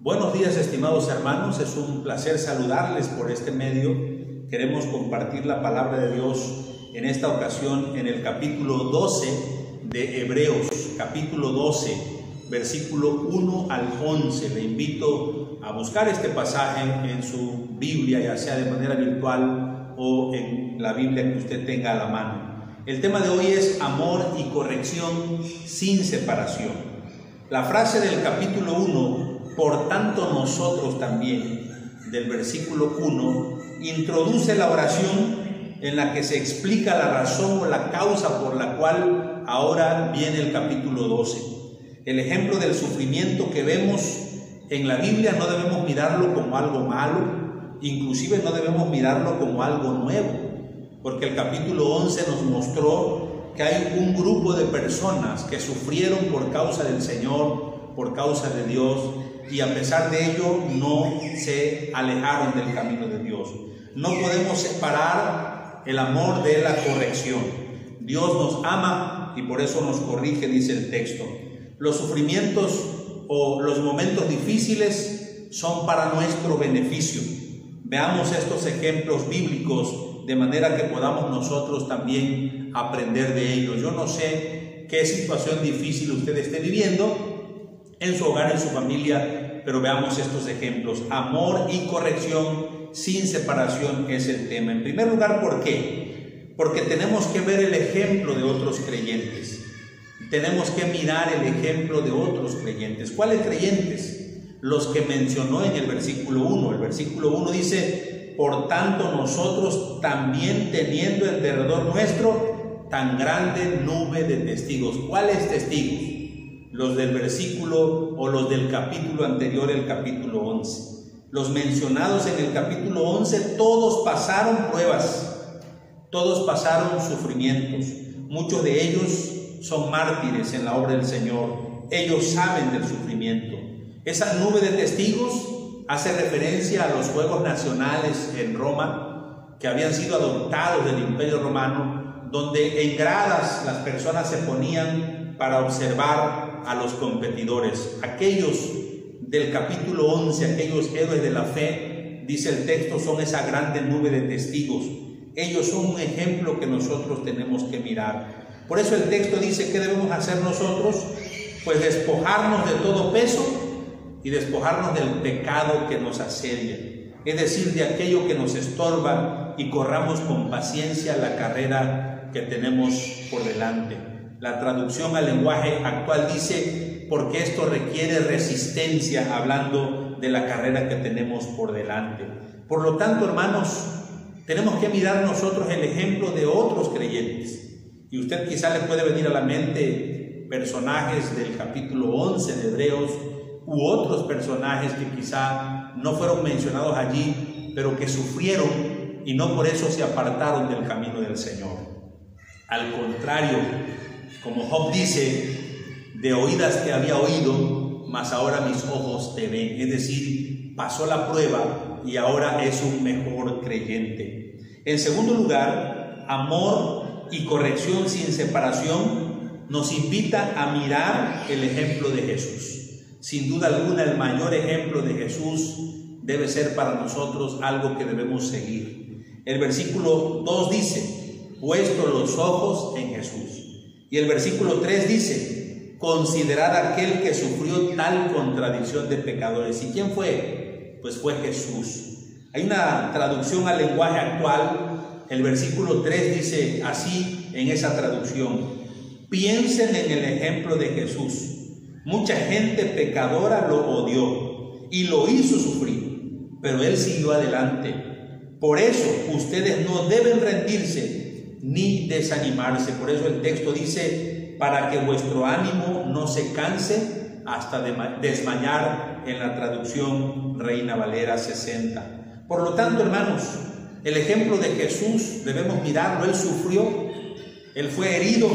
Buenos días, estimados hermanos, es un placer saludarles por este medio. Queremos compartir la palabra de Dios en esta ocasión en el capítulo 12 de Hebreos, capítulo 12, versículo 1 al 11. Le invito a buscar este pasaje en su Biblia, ya sea de manera virtual o en la Biblia que usted tenga a la mano. El tema de hoy es amor y corrección sin separación. La frase del capítulo 1, por tanto nosotros también, del versículo 1, introduce la oración en la que se explica la razón o la causa por la cual ahora viene el capítulo 12. El ejemplo del sufrimiento que vemos en la Biblia no debemos mirarlo como algo malo, inclusive no debemos mirarlo como algo nuevo, porque el capítulo 11 nos mostró que hay un grupo de personas que sufrieron por causa del Señor, por causa de Dios, y a pesar de ello no se alejaron del camino de Dios. No podemos separar el amor de la corrección. Dios nos ama y por eso nos corrige, dice el texto. Los sufrimientos o los momentos difíciles son para nuestro beneficio. Veamos estos ejemplos bíblicos de manera que podamos nosotros también aprender de ellos. Yo no sé qué situación difícil usted esté viviendo en su hogar, en su familia, pero veamos estos ejemplos. Amor y corrección sin separación es el tema. En primer lugar, ¿por qué? Porque tenemos que ver el ejemplo de otros creyentes. Tenemos que mirar el ejemplo de otros creyentes. ¿Cuáles creyentes? Los que mencionó en el versículo 1. El versículo 1 dice: por tanto nosotros también, teniendo en derredor nuestro tan grande nube de testigos. ¿Cuáles testigos? Los del versículo o los del capítulo anterior, el capítulo 11. Los mencionados en el capítulo 11, todos pasaron pruebas, todos pasaron sufrimientos. Muchos de ellos son mártires en la obra del Señor. Ellos saben del sufrimiento. Esa nube de testigos hace referencia a los Juegos Nacionales en Roma, que habían sido adoptados del Imperio Romano, donde en gradas las personas se ponían para observar a los competidores. Aquellos del capítulo 11, aquellos héroes de la fe, dice el texto, son esa grande nube de testigos. Ellos son un ejemplo que nosotros tenemos que mirar. Por eso el texto dice: ¿qué debemos hacer nosotros? Pues despojarnos de todo peso y despojarnos del pecado que nos asedia, es decir, de aquello que nos estorba, y corramos con paciencia la carrera que tenemos por delante. La traducción al lenguaje actual dice: porque esto requiere resistencia, hablando de la carrera que tenemos por delante. Por lo tanto, hermanos, tenemos que mirar nosotros el ejemplo de otros creyentes. Y usted quizá le puede venir a la mente personajes del capítulo 11 de Hebreos, u otros personajes que quizá no fueron mencionados allí, pero que sufrieron y no por eso se apartaron del camino del Señor. Al contrario, como Job dice: de oídas te había oído, mas ahora mis ojos te ven. Es decir, pasó la prueba y ahora es un mejor creyente. En segundo lugar, amor y corrección sin separación nos invita a mirar el ejemplo de Jesús. Sin duda alguna, el mayor ejemplo de Jesús debe ser para nosotros algo que debemos seguir. El versículo 2 dice: puesto los ojos en Jesús. Y el versículo 3 dice: considerad aquel que sufrió tal contradicción de pecadores. ¿Y quién fue? Pues fue Jesús. Hay una traducción al lenguaje actual. El versículo 3 dice así en esa traducción: piensen en el ejemplo de Jesús. Mucha gente pecadora lo odió y lo hizo sufrir, pero él siguió adelante. Por eso ustedes no deben rendirse ni desanimarse. Por eso el texto dice: para que vuestro ánimo no se canse hasta desmayar, en la traducción Reina Valera 60. Por lo tanto, hermanos, el ejemplo de Jesús debemos mirarlo. Él sufrió, él fue herido,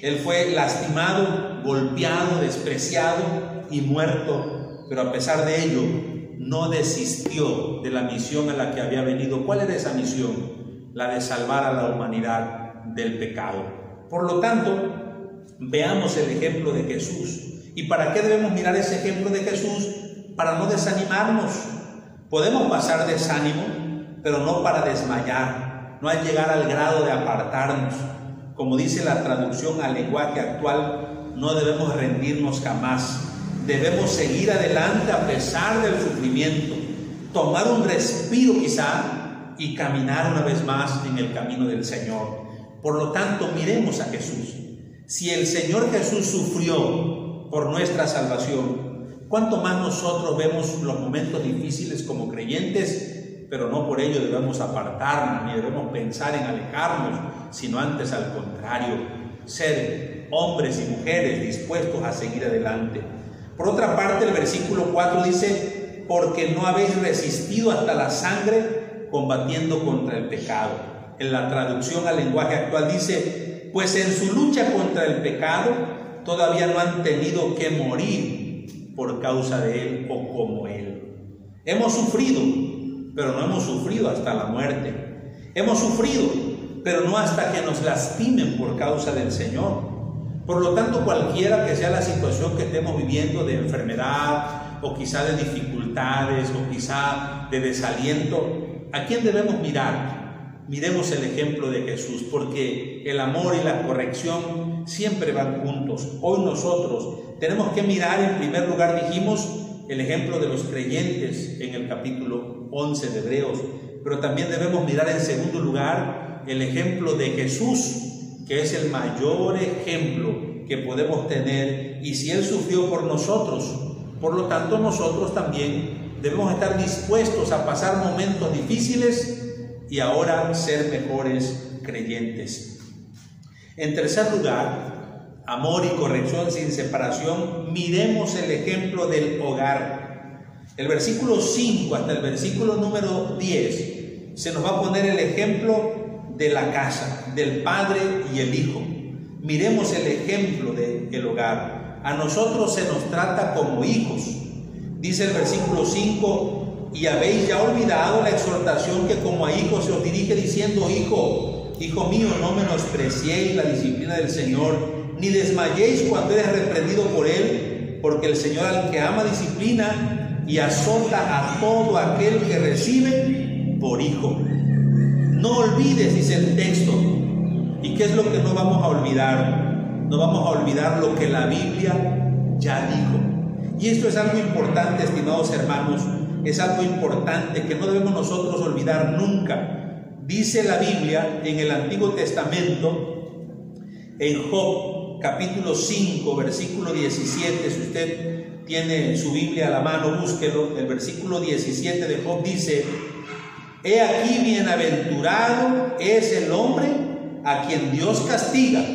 él fue lastimado, golpeado, despreciado y muerto, pero a pesar de ello no desistió de la misión a la que había venido. ¿Cuál era esa misión? La de salvar a la humanidad del pecado. Por lo tanto, veamos el ejemplo de Jesús. ¿Y para qué debemos mirar ese ejemplo de Jesús? para no desanimarnos. Podemos pasar desánimo, pero no para desmayar, no al llegar al grado de apartarnos. Como dice la traducción al lenguaje actual, no debemos rendirnos jamás. Debemos seguir adelante a pesar del sufrimiento, tomar un respiro quizá y caminar una vez más en el camino del Señor. Por lo tanto, miremos a Jesús. Si el Señor Jesús sufrió por nuestra salvación, ¿cuánto más nosotros vemos los momentos difíciles como creyentes? Pero no por ello debemos apartarnos, ni debemos pensar en alejarnos, sino antes al contrario, ser hombres y mujeres dispuestos a seguir adelante. Por otra parte, el versículo 4 dice: porque no habéis resistido hasta la sangre combatiendo contra el pecado. En la traducción al lenguaje actual dice: pues en su lucha contra el pecado todavía no han tenido que morir por causa de él o como él. Hemos sufrido, pero no hemos sufrido hasta la muerte. Hemos sufrido, pero no hasta que nos lastimen por causa del Señor. Por lo tanto, cualquiera que sea la situación que estemos viviendo de enfermedad, o quizá de dificultades, o quizá de desaliento, ¿a quién debemos mirar? Miremos el ejemplo de Jesús, porque el amor y la corrección siempre van juntos. Hoy nosotros tenemos que mirar, en primer lugar dijimos, el ejemplo de los creyentes en el capítulo 11 de Hebreos, pero también debemos mirar en segundo lugar el ejemplo de Jesús, que es el mayor ejemplo que podemos tener, y si Él sufrió por nosotros, por lo tanto nosotros también debemos estar dispuestos a pasar momentos difíciles y ahora ser mejores creyentes. En tercer lugar, amor y corrección sin separación, miremos el ejemplo del hogar. El versículo 5 hasta el versículo número 10 se nos va a poner el ejemplo de la casa, del padre y el hijo. Miremos el ejemplo del hogar. A nosotros se nos trata como hijos. Dice el versículo 5: y habéis ya olvidado la exhortación que como a hijos se os dirige, diciendo: hijo mío, no menospreciéis la disciplina del Señor, ni desmayéis cuando eres reprendido por Él, porque el Señor al que ama disciplina y azota a todo aquel que recibe por hijo. No olvides, dice el texto. ¿Y qué es lo que no vamos a olvidar? No vamos a olvidar lo que la Biblia ya dijo. Y esto es algo importante, estimados hermanos, es algo importante que no debemos nosotros olvidar nunca. Dice la Biblia en el Antiguo Testamento, en Job, capítulo 5, versículo 17, si usted tiene su Biblia a la mano, búsquelo. El versículo 17 de Job dice: he aquí bienaventurado es el hombre a quien Dios castiga,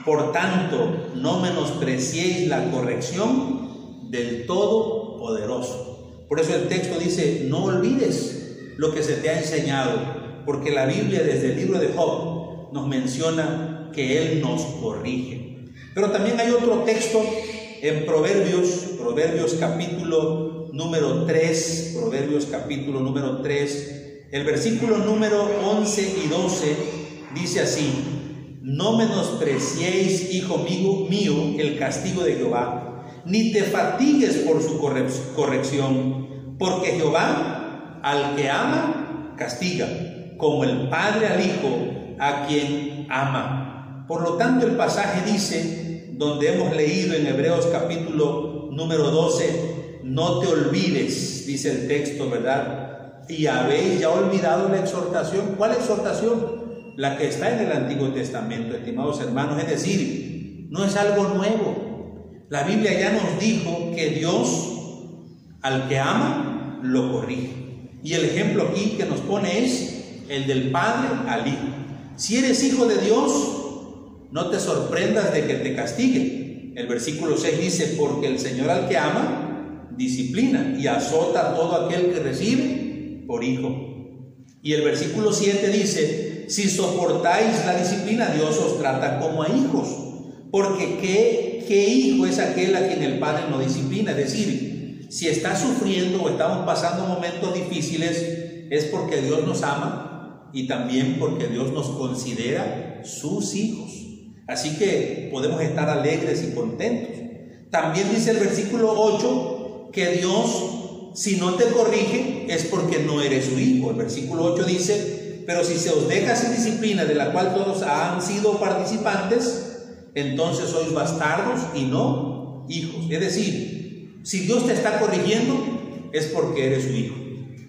por tanto no menospreciéis la corrección del Todopoderoso. Por eso el texto dice: no olvides lo que se te ha enseñado, porque la Biblia desde el libro de Job nos menciona que Él nos corrige. Pero también hay otro texto en Proverbios capítulo número 3, Proverbios capítulo número 3, el versículo número 11 y 12 dice así: no menospreciéis, hijo mío, el castigo de Jehová, ni te fatigues por su corrección, porque Jehová al que ama castiga, como el padre al hijo a quien ama. Por lo tanto, el pasaje dice, donde hemos leído en Hebreos capítulo número 12, no te olvides, dice el texto, ¿verdad? Y habéis ya olvidado la exhortación. ¿Cuál exhortación? La que está en el Antiguo Testamento, estimados hermanos. Es decir, no es algo nuevo. La Biblia ya nos dijo que Dios al que ama lo corrige. Y el ejemplo aquí que nos pone es el del padre al hijo. Si eres hijo de Dios, no te sorprendas de que te castigue. El versículo 6 dice: porque el Señor al que ama disciplina y azota a todo aquel que recibe por hijo. Y el versículo 7 dice: si soportáis la disciplina, Dios os trata como a hijos, porque ¿qué hijo es aquel a quien el Padre no disciplina? Es decir, si estás sufriendo o estamos pasando momentos difíciles, es porque Dios nos ama y también porque Dios nos considera sus hijos. Así que podemos estar alegres y contentos. También dice el versículo 8: que Dios, si no te corrige, es porque no eres su hijo. El versículo 8 dice: pero si se os deja sin disciplina, de la cual todos han sido participantes, entonces sois bastardos y no hijos. Es decir, si Dios te está corrigiendo, es porque eres su hijo.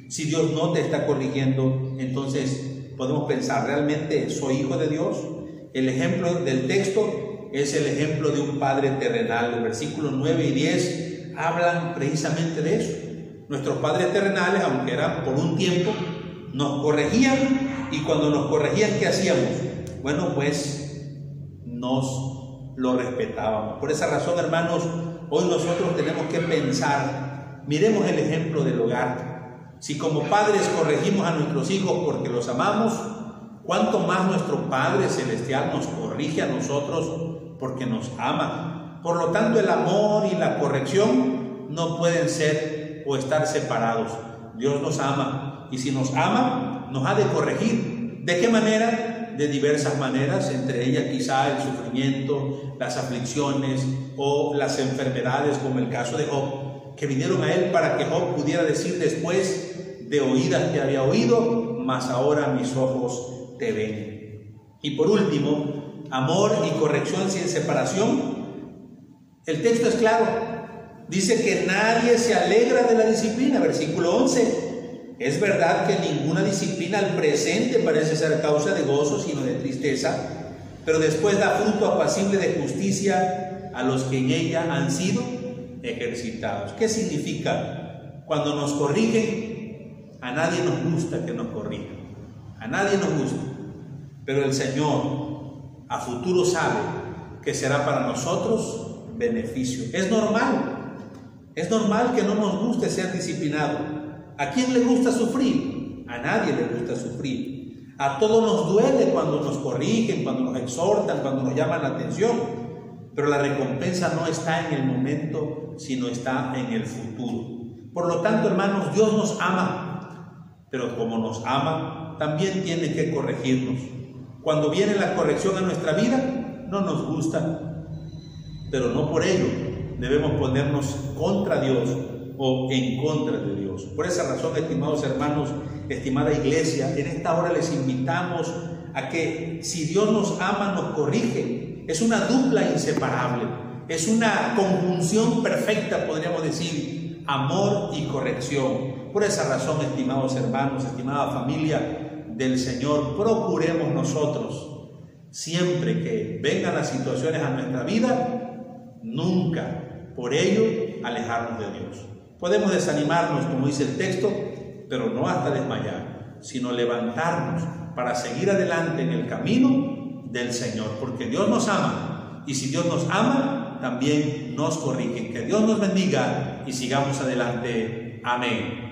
Si Dios no te está corrigiendo, entonces podemos pensar, ¿realmente soy hijo de Dios? El ejemplo del texto es el ejemplo de un padre terrenal. Los versículos 9 y 10 hablan precisamente de eso. Nuestros padres terrenales, aunque eran por un tiempo, nos corregían, y cuando nos corregían, ¿qué hacíamos? Bueno, pues nos lo respetábamos. Por esa razón, hermanos, hoy nosotros tenemos que pensar, miremos el ejemplo del hogar. Si como padres corregimos a nuestros hijos porque los amamos, ¿cuánto más nuestro Padre Celestial nos corrige a nosotros porque nos ama? Por lo tanto, el amor y la corrección no pueden ser o estar separados. Dios nos ama, y si nos ama, nos ha de corregir. ¿De qué manera? De diversas maneras, entre ellas quizá el sufrimiento, las aflicciones o las enfermedades, como el caso de Job, que vinieron a él para que Job pudiera decir después: de oídas te había oído, mas ahora mis ojos te ven. Y por último, amor y corrección sin separación. El texto es claro. Dice que nadie se alegra de la disciplina, versículo 11. Es verdad que ninguna disciplina al presente parece ser causa de gozo, sino de tristeza, pero después da fruto apacible de justicia a los que en ella han sido ejercitados. ¿Qué significa? Cuando nos corrigen, a nadie nos gusta que nos corrijan, a nadie nos gusta, pero el Señor a futuro sabe que será para nosotros beneficio. Es normal que no nos guste ser disciplinado. ¿A quién le gusta sufrir? A nadie le gusta sufrir. A todos nos duele cuando nos corrigen, cuando nos exhortan, cuando nos llaman la atención, pero la recompensa no está en el momento, sino está en el futuro. Por lo tanto, hermanos, Dios nos ama, pero como nos ama, también tiene que corregirnos. Cuando viene la corrección a nuestra vida, no nos gusta, pero no por ello debemos ponernos contra Dios o en contra de Dios. Por esa razón, estimados hermanos, estimada iglesia, en esta hora les invitamos a que, si Dios nos ama, nos corrige. Es una dupla inseparable, es una conjunción perfecta, podríamos decir, amor y corrección. Por esa razón, estimados hermanos, estimada familia del Señor, procuremos nosotros, siempre que vengan las situaciones a nuestra vida, nunca por ello alejarnos de Dios. Podemos desanimarnos, como dice el texto, pero no hasta desmayar, sino levantarnos para seguir adelante en el camino del Señor, porque Dios nos ama, y si Dios nos ama, también nos corrige. Que Dios nos bendiga y sigamos adelante. Amén.